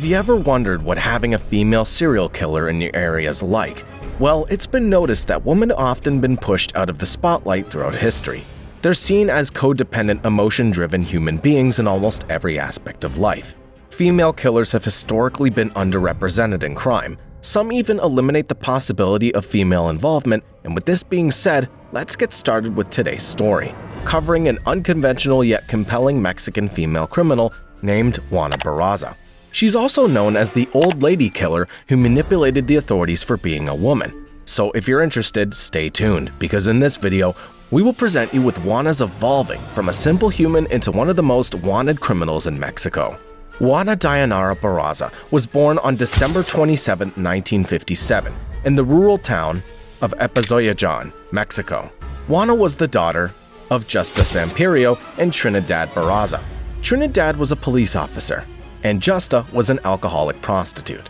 you ever wondered what having a female serial killer in your area is like? Well, it's been noticed that women have often been pushed out of the spotlight throughout history. They're seen as codependent, emotion-driven human beings in almost every aspect of life. Female killers have historically been underrepresented in crime. Some even eliminate the possibility of female involvement, and with this being said, let's get started with today's story, covering an unconventional yet compelling Mexican female criminal named Juana Barraza. She's also known as the old lady killer who manipulated the authorities for being a woman. So if you're interested, stay tuned, because in this video, we will present you with Juana's evolving from a simple human into one of the most wanted criminals in Mexico. Juana Dayanara Barraza was born on December 27, 1957, in the rural town of Epazoyajan, Mexico. Juana was the daughter of Justa Samperio and Trinidad Barraza. Trinidad was a police officer, and Justa was an alcoholic prostitute.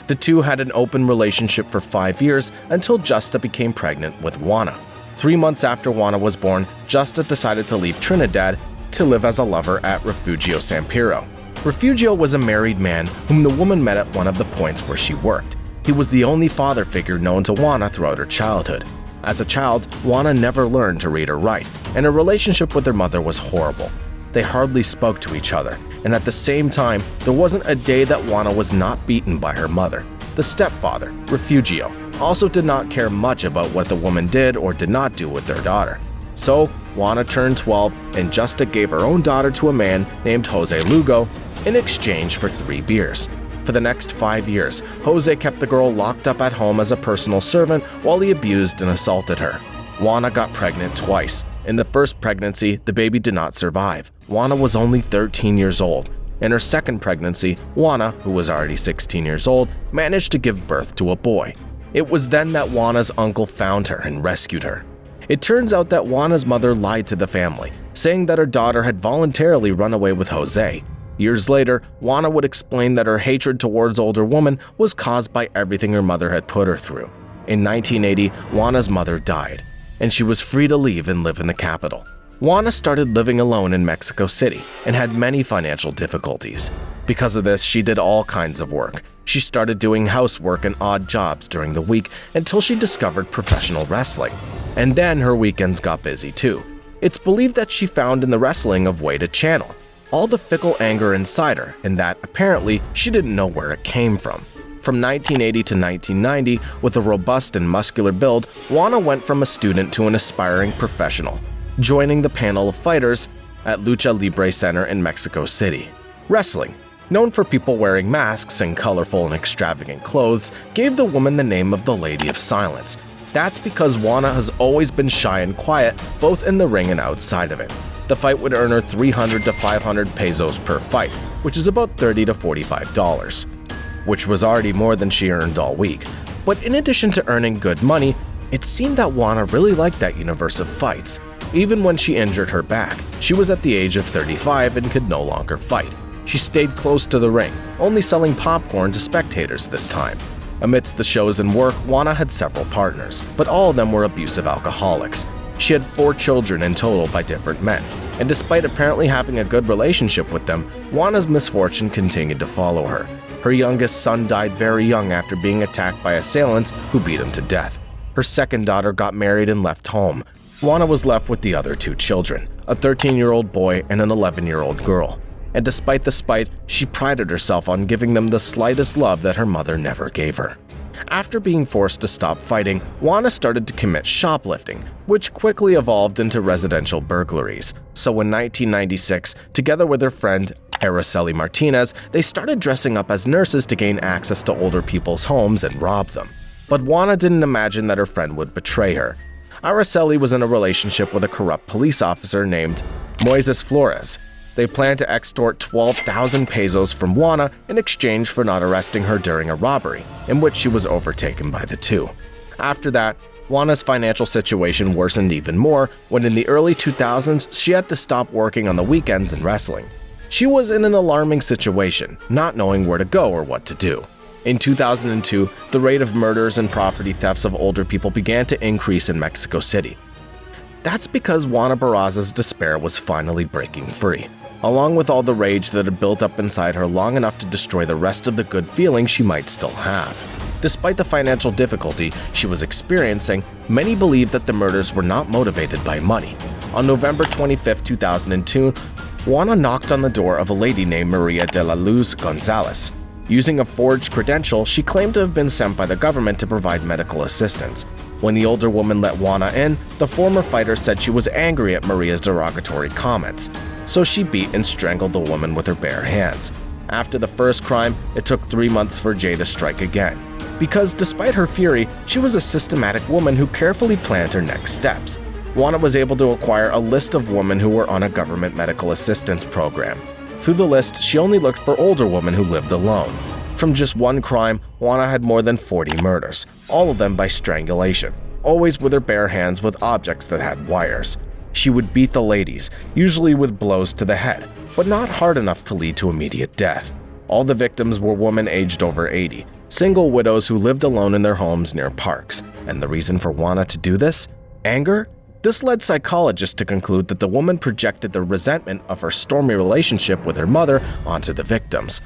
The two had an open relationship for 5 years until Justa became pregnant with Juana. 3 months after Juana was born, Justa decided to leave Trinidad to live as a lover at Refugio Samperio. Refugio was a married man whom the woman met at one of the points where she worked. He was the only father figure known to Juana throughout her childhood. As a child, Juana never learned to read or write, and her relationship with her mother was horrible. They hardly spoke to each other, and at the same time, there wasn't a day that Juana was not beaten by her mother. The stepfather, Refugio, also did not care much about what the woman did or did not do with their daughter. So, Juana turned 12, and Justa gave her own daughter to a man named Jose Lugo in exchange for 3 beers. For the next 5 years, Jose kept the girl locked up at home as a personal servant while he abused and assaulted her. Juana got pregnant twice. In the first pregnancy, the baby did not survive. Juana was only 13 years old. In her second pregnancy, Juana, who was already 16 years old, managed to give birth to a boy. It was then that Juana's uncle found her and rescued her. It turns out that Juana's mother lied to the family, saying that her daughter had voluntarily run away with Jose. Years later, Juana would explain that her hatred towards older women was caused by everything her mother had put her through. In 1980, Juana's mother died, and she was free to leave and live in the capital. Juana started living alone in Mexico City and had many financial difficulties. Because of this, she did all kinds of work. She started doing housework and odd jobs during the week until she discovered professional wrestling. And then her weekends got busy too. It's believed that she found in the wrestling a way to channel all the fickle anger inside her, and that apparently she didn't know where it came from. From 1980 to 1990, with a robust and muscular build, Juana went from a student to an aspiring professional, joining the panel of fighters at Lucha Libre Center in Mexico City. Wrestling, known for people wearing masks and colorful and extravagant clothes, gave the woman the name of the Lady of Silence. That's because Juana has always been shy and quiet, both in the ring and outside of it. The fight would earn her 300 to 500 pesos per fight, which is about $30 to $45, which was already more than she earned all week. But in addition to earning good money, it seemed that Juana really liked that universe of fights. Even when she injured her back, she was at the age of 35 and could no longer fight. She stayed close to the ring, only selling popcorn to spectators this time. Amidst the shows and work, Juana had several partners, but all of them were abusive alcoholics. She had 4 children in total by different men, and despite apparently having a good relationship with them, Juana's misfortune continued to follow her. Her youngest son died very young after being attacked by assailants who beat him to death. Her second daughter got married and left home. Juana was left with the other 2 children, a 13-year-old boy and an 11-year-old girl. And despite the spite, she prided herself on giving them the slightest love that her mother never gave her. After being forced to stop fighting, Juana started to commit shoplifting, which quickly evolved into residential burglaries. So in 1996, together with her friend Araceli Martinez, they started dressing up as nurses to gain access to older people's homes and rob them. But Juana didn't imagine that her friend would betray her. Araceli was in a relationship with a corrupt police officer named Moises Flores. They planned to extort 12,000 pesos from Juana in exchange for not arresting her during a robbery, in which she was overtaken by the two. After that, Juana's financial situation worsened even more when in the early 2000s she had to stop working on the weekends and wrestling. She was in an alarming situation, not knowing where to go or what to do. In 2002, the rate of murders and property thefts of older people began to increase in Mexico City. That's because Juana Barraza's despair was finally breaking free. along with all the rage that had built up inside her long enough to destroy the rest of the good feelings she might still have. Despite the financial difficulty she was experiencing, many believe that the murders were not motivated by money. On November 25, 2002, Juana knocked on the door of a lady named Maria de la Luz Gonzalez. Using a forged credential, she claimed to have been sent by the government to provide medical assistance. When the older woman let Juana in, the former fighter said she was angry at Maria's derogatory comments, so she beat and strangled the woman with her bare hands. After the first crime, it took 3 months for Jay to strike again, because despite her fury, she was a systematic woman who carefully planned her next steps. Juana was able to acquire a list of women who were on a government medical assistance program. Through the list, she only looked for older women who lived alone. From just one crime, Juana had more than 40 murders, all of them by strangulation, always with her bare hands with objects that had wires. She would beat the ladies, usually with blows to the head, but not hard enough to lead to immediate death. All the victims were women aged over 80, single widows who lived alone in their homes near parks. And the reason for Juana to do this? Anger? This led psychologists to conclude that the woman projected the resentment of her stormy relationship with her mother onto the victims.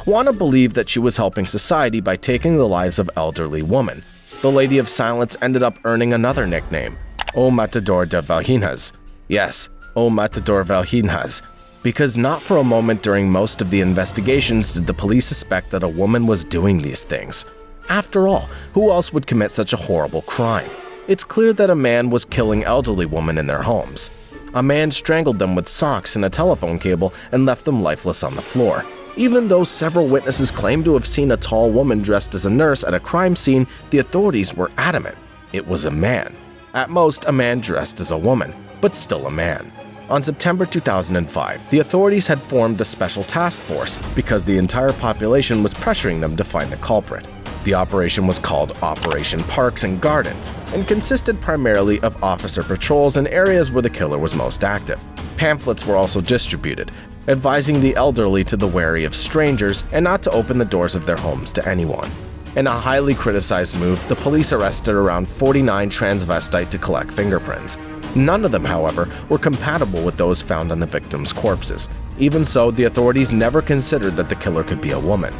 Juana believed that she was helping society by taking the lives of elderly women. The Lady of Silence ended up earning another nickname, O Matador de Valhinas. Yes, O Matador Valhinas, because not for a moment during most of the investigations did the police suspect that a woman was doing these things. After all, who else would commit such a horrible crime? It's clear that a man was killing elderly women in their homes. A man strangled them with socks and a telephone cable and left them lifeless on the floor. Even though several witnesses claimed to have seen a tall woman dressed as a nurse at a crime scene, the authorities were adamant. It was a man. At most, a man dressed as a woman, but still a man. On September 2005, the authorities had formed a special task force because the entire population was pressuring them to find the culprit. The operation was called Operation Parks and Gardens and consisted primarily of officer patrols in areas where the killer was most active. Pamphlets were also distributed, advising the elderly to be wary of strangers and not to open the doors of their homes to anyone. In a highly criticized move, the police arrested around 49 transvestites to collect fingerprints. None of them, however, were compatible with those found on the victims' corpses. Even so, the authorities never considered that the killer could be a woman.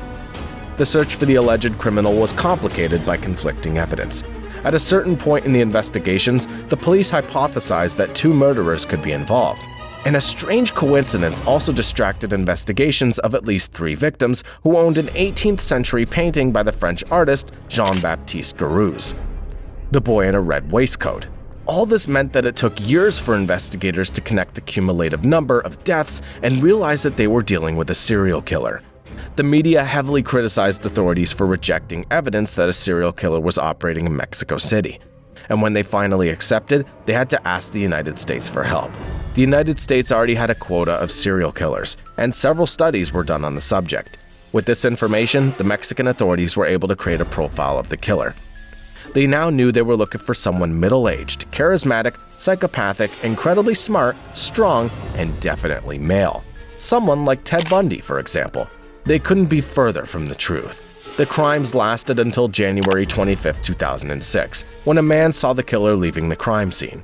The search for the alleged criminal was complicated by conflicting evidence. At a certain point in the investigations, the police hypothesized that 2 murderers could be involved. And a strange coincidence also distracted investigations of at least 3 victims who owned an 18th century painting by the French artist Jean-Baptiste Gouroux, the boy in a red waistcoat. All this meant that it took years for investigators to connect the cumulative number of deaths and realize that they were dealing with a serial killer. The media heavily criticized authorities for rejecting evidence that a serial killer was operating in Mexico City. And when they finally accepted, they had to ask the United States for help. The United States already had a quota of serial killers, and several studies were done on the subject. With this information, the Mexican authorities were able to create a profile of the killer. They now knew they were looking for someone middle-aged, charismatic, psychopathic, incredibly smart, strong, and definitely male. Someone like Ted Bundy, for example. They couldn't be further from the truth. The crimes lasted until January 25, 2006, when a man saw the killer leaving the crime scene.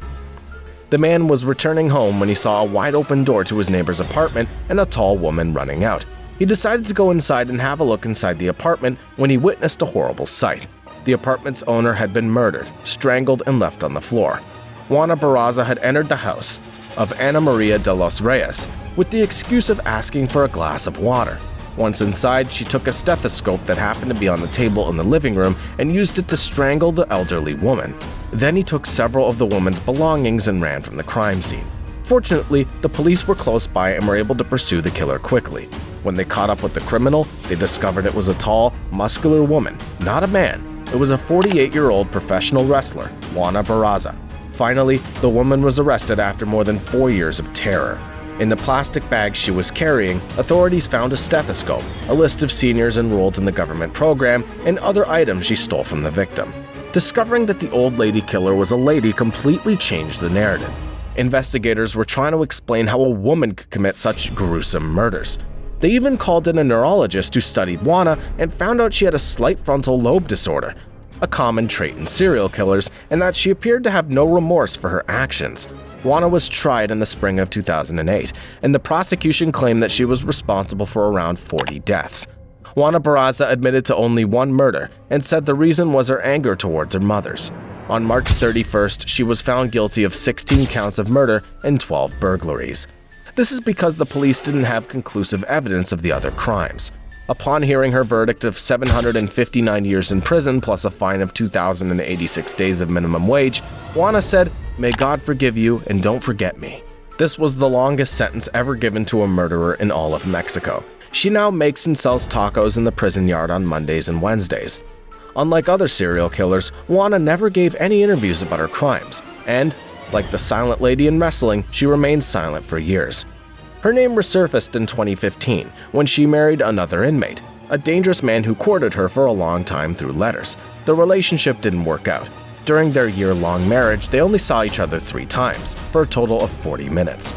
The man was returning home when he saw a wide-open door to his neighbor's apartment and a tall woman running out. He decided to go inside and have a look inside the apartment when he witnessed a horrible sight. The apartment's owner had been murdered, strangled, and left on the floor. Juana Barraza had entered the house of Ana Maria de los Reyes with the excuse of asking for a glass of water. Once inside, she took a stethoscope that happened to be on the table in the living room and used it to strangle the elderly woman. Then he took several of the woman's belongings and ran from the crime scene. Fortunately, the police were close by and were able to pursue the killer quickly. When they caught up with the criminal, they discovered it was a tall, muscular woman, not a man. It was a 48-year-old professional wrestler, Juana Barraza. Finally, the woman was arrested after more than 4 years of terror. In the plastic bag she was carrying, authorities found a stethoscope, a list of seniors enrolled in the government program, and other items she stole from the victim. Discovering that the old lady killer was a lady completely changed the narrative. Investigators were trying to explain how a woman could commit such gruesome murders. They even called in a neurologist who studied Juana and found out she had a slight frontal lobe disorder. a common trait in serial killers, and that she appeared to have no remorse for her actions. Juana was tried in the spring of 2008, and the prosecution claimed that she was responsible for around 40 deaths. Juana Barraza admitted to only one murder and said the reason was her anger towards her mothers. On March 31st, she was found guilty of 16 counts of murder and 12 burglaries. This is because the police didn't have conclusive evidence of the other crimes. Upon hearing her verdict of 759 years in prison plus a fine of 2,086 days of minimum wage, Juana said, "May God forgive you and don't forget me." This was the longest sentence ever given to a murderer in all of Mexico. She now makes and sells tacos in the prison yard on Mondays and Wednesdays. Unlike other serial killers, Juana never gave any interviews about her crimes, and, like the silent lady in wrestling, she remained silent for years. Her name resurfaced in 2015 when she married another inmate, a dangerous man who courted her for a long time through letters. The relationship didn't work out. During their year-long marriage, they only saw each other 3 times, for a total of 40 minutes.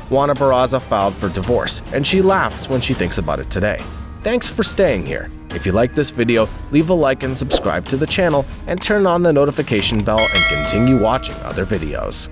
Juana Barraza filed for divorce, and she laughs when she thinks about it today. Thanks for staying here. If you like this video, leave a like and subscribe to the channel, and turn on the notification bell and continue watching other videos.